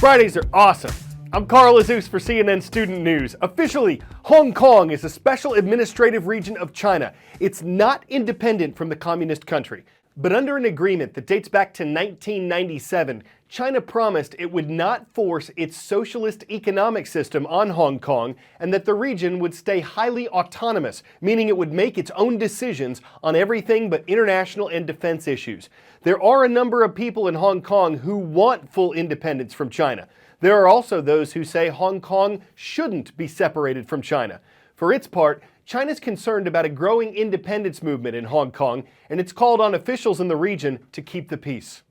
Fridays are awesome. I'm Carl Azus for CNN Student News. Officially, Hong Kong is a special administrative region of China. It's not independent from the communist country. But under an agreement that dates back to 1997, China promised it would not force its socialist economic system on Hong Kong and that the region would stay highly autonomous, meaning it would make its own decisions on everything but international and defense issues. There are a number of people in Hong Kong who want full independence from China. There are also those who say Hong Kong shouldn't be separated from China. For its part, China's concerned about a growing independence movement in Hong Kong, and it's called on officials in the region to keep the peace.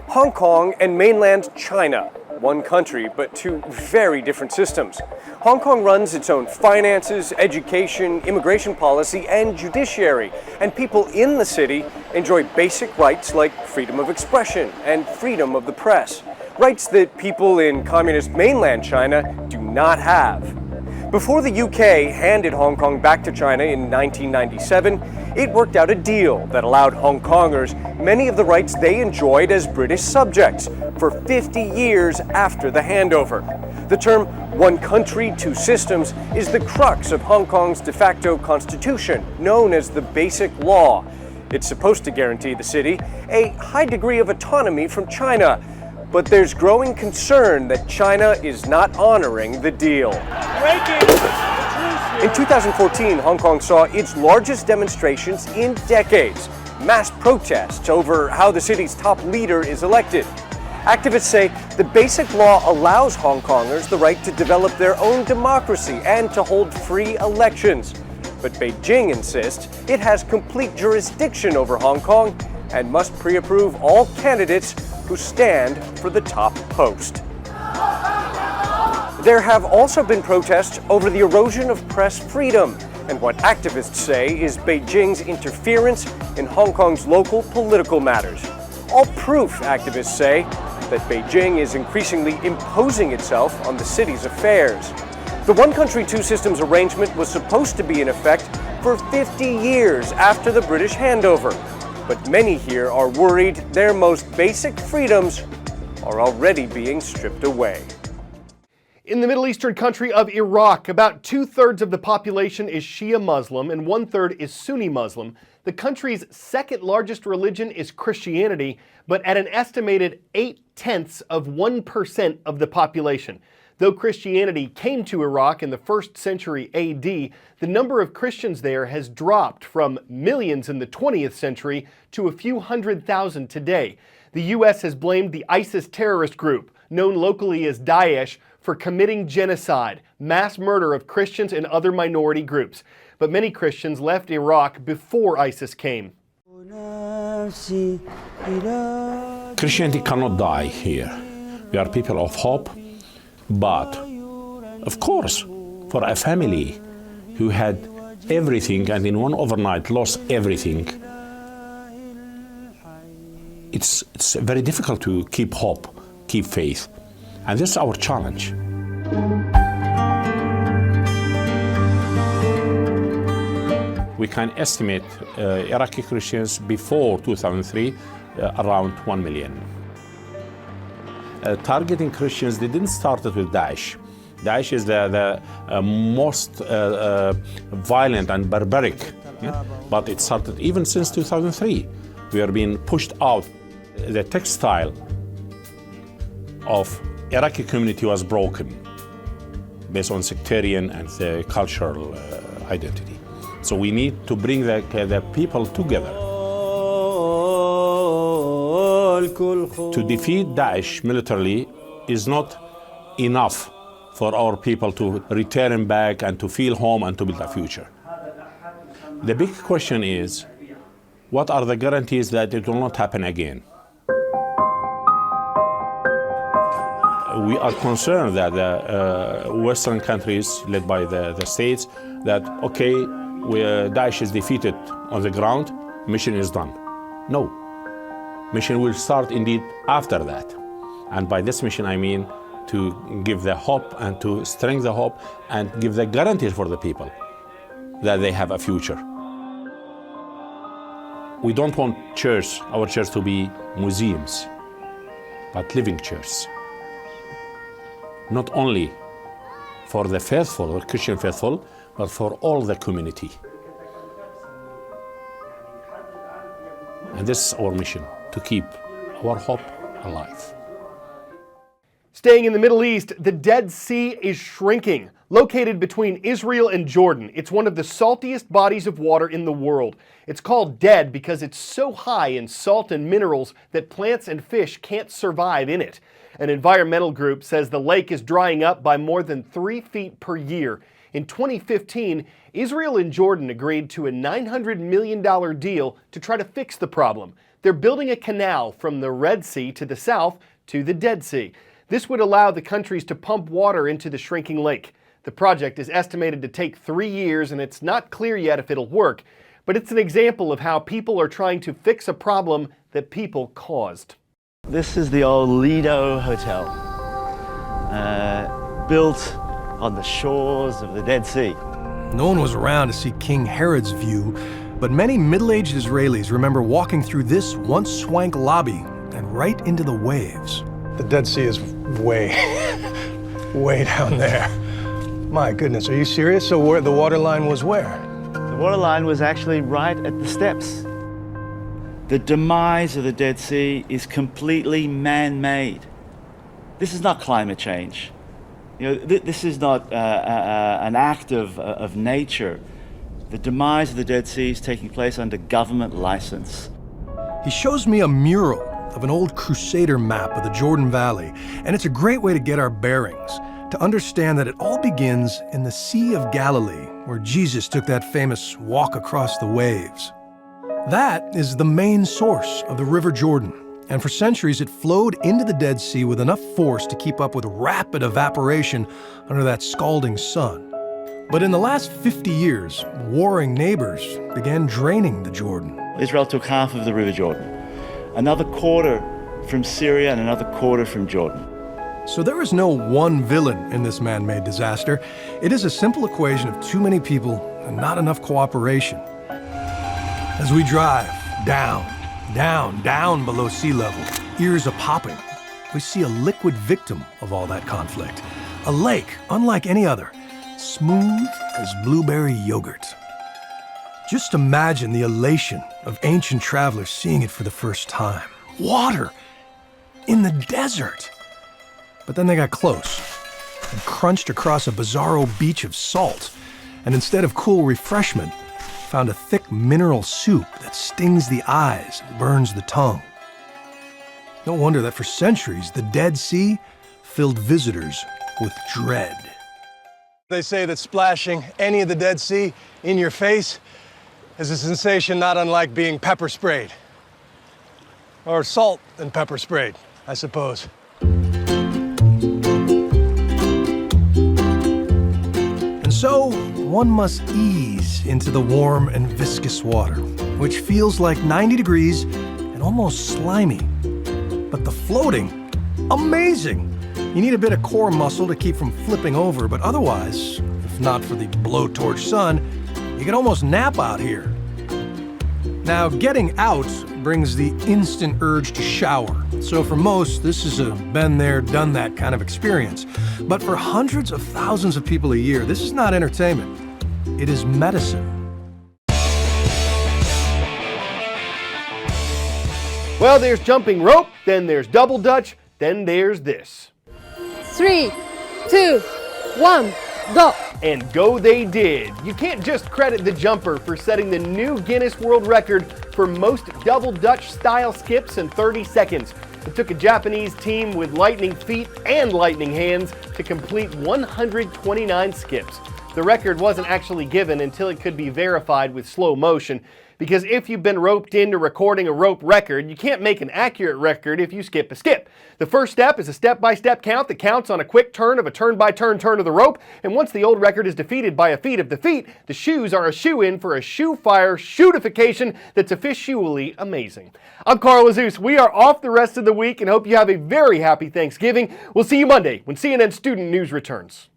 Hong Kong and mainland China, one country but two very different systems. Hong Kong runs its own finances, education, immigration policy, and judiciary, and people in the city enjoy basic rights like freedom of expression and freedom of the press, rights that people in communist mainland China do not have. Before the UK handed Hong Kong back to China in 1997, it worked out a deal that allowed Hong Kongers many of the rights they enjoyed as British subjects for 50 years after the handover. The term "one country, two systems" is the crux of Hong Kong's de facto constitution, known as the Basic Law. It's supposed to guarantee the city a high degree of autonomy from China. But there's growing concern that China is not honoring the deal. In 2014, Hong Kong saw its largest demonstrations in decades, mass protests over how the city's top leader is elected. Activists say the Basic Law allows Hong Kongers the right to develop their own democracy and to hold free elections. But Beijing insists it has complete jurisdiction over Hong Kong and must pre-approve all candidates who stand for the top post. There have also been protests over the erosion of press freedom and what activists say is Beijing's interference in Hong Kong's local political matters. All proof, activists say, that Beijing is increasingly imposing itself on the city's affairs. The one country, two systems arrangement was supposed to be in effect for 50 years after the British handover. But many here are worried their most basic freedoms are already being stripped away. In the Middle Eastern country of Iraq, about 2/3 of the population is Shia Muslim and 1/3 is Sunni Muslim. The country's second largest religion is Christianity, but at an estimated 0.8% of the population. Though Christianity came to Iraq in the 1st century AD, the number of Christians there has dropped from millions in the 20th century to a few 100,000 today. The U.S. has blamed the ISIS terrorist group, known locally as Daesh, for committing genocide, mass murder of Christians and other minority groups. But many Christians left Iraq before ISIS came. Christianity cannot die here. We are people of hope. But, of course, for a family who had everything and in one overnight lost everything, it's very difficult to keep hope, keep faith. And this is our challenge. We can estimate Iraqi Christians before 2003 around 1 million. Targeting Christians, they didn't start it with Daesh. Daesh is the most violent and barbaric, but it started even since 2003. We are being pushed out. The textile of Iraqi community was broken based on sectarian and cultural identity. So we need to bring the people together. To defeat Daesh militarily is not enough for our people to return back and to feel home and to build a future. The big question is, what are the guarantees that it will not happen again? We are concerned that the Western countries, led by the states, that, okay, Daesh is defeated on the ground, mission is done. No. Mission will start indeed after that. And by this mission, I mean to give the hope and to strengthen the hope and give the guarantee for the people that they have a future. We don't want our church to be museums, but living church. Not only for the faithful or Christian faithful, but for all the community. And this is our mission, to keep our hope alive. Staying in the Middle East, the Dead Sea is shrinking. Located between Israel and Jordan, it's one of the saltiest bodies of water in the world. It's called dead because it's so high in salt and minerals that plants and fish can't survive in it. An environmental group says the lake is drying up by more than 3 feet per year. In 2015, Israel and Jordan agreed to a $900 million deal to try to fix the problem. They're building a canal from the Red Sea to the south to the Dead Sea. This would allow the countries to pump water into the shrinking lake. The project is estimated to take 3 years, and it's not clear yet if it'll work, but it's an example of how people are trying to fix a problem that people caused. This is the old Lido Hotel, built on the shores of the Dead Sea. No one was around to see King Herod's view, but many middle-aged Israelis remember walking through this once swank lobby and right into the waves. The Dead Sea is way, way down there. My goodness, are you serious? So where the water line was where? The water line was actually right at the steps. The demise of the Dead Sea is completely man-made. This is not climate change. You know, this is not an act of nature. The demise of the Dead Sea is taking place under government license. He shows me a mural of an old Crusader map of the Jordan Valley, and it's a great way to get our bearings, to understand that it all begins in the Sea of Galilee, where Jesus took that famous walk across the waves. That is the main source of the River Jordan, and for centuries it flowed into the Dead Sea with enough force to keep up with rapid evaporation under that scalding sun. But in the last 50 years, warring neighbors began draining the Jordan. Israel took half of the River Jordan, another quarter from Syria and another quarter from Jordan. So there is no one villain in this man-made disaster. It is a simple equation of too many people and not enough cooperation. As we drive down, down, down below sea level, ears are popping. We see a liquid victim of all that conflict. A lake unlike any other, smooth as blueberry yogurt. Just imagine the elation of ancient travelers seeing it for the first time. Water in the desert. But then they got close and crunched across a bizarro beach of salt, and instead of cool refreshment, found a thick mineral soup that stings the eyes and burns the tongue. No wonder that for centuries, the Dead Sea filled visitors with dread. They say that splashing any of the Dead Sea in your face is a sensation not unlike being pepper sprayed. Or salt and pepper sprayed, I suppose. And so, one must ease into the warm and viscous water, which feels like 90 degrees and almost slimy. But the floating, amazing! You need a bit of core muscle to keep from flipping over, but otherwise, if not for the blowtorch sun, you can almost nap out here. Now, getting out brings the instant urge to shower. So for most, this is a been there, done that kind of experience. But for hundreds of thousands of people a year, this is not entertainment. It is medicine. Well, there's jumping rope, then there's double dutch, then there's this. 3, 2, 1, go! And go they did. You can't just credit the jumper for setting the new Guinness World Record for most double Dutch style skips in 30 seconds. It took a Japanese team with lightning feet and lightning hands to complete 129 skips. The record wasn't actually given until it could be verified with slow motion, because if you've been roped into recording a rope record, you can't make an accurate record if you skip a skip. The first step is a step-by-step count that counts on a quick turn of a turn-by-turn turn of the rope, and once the old record is defeated by a feat of the feet, the shoes are a shoe-in for a shoe-fire shootification that's officially amazing. I'm Carl Azus. We are off the rest of the week and hope you have a very happy Thanksgiving. We'll see you Monday when CNN Student News returns.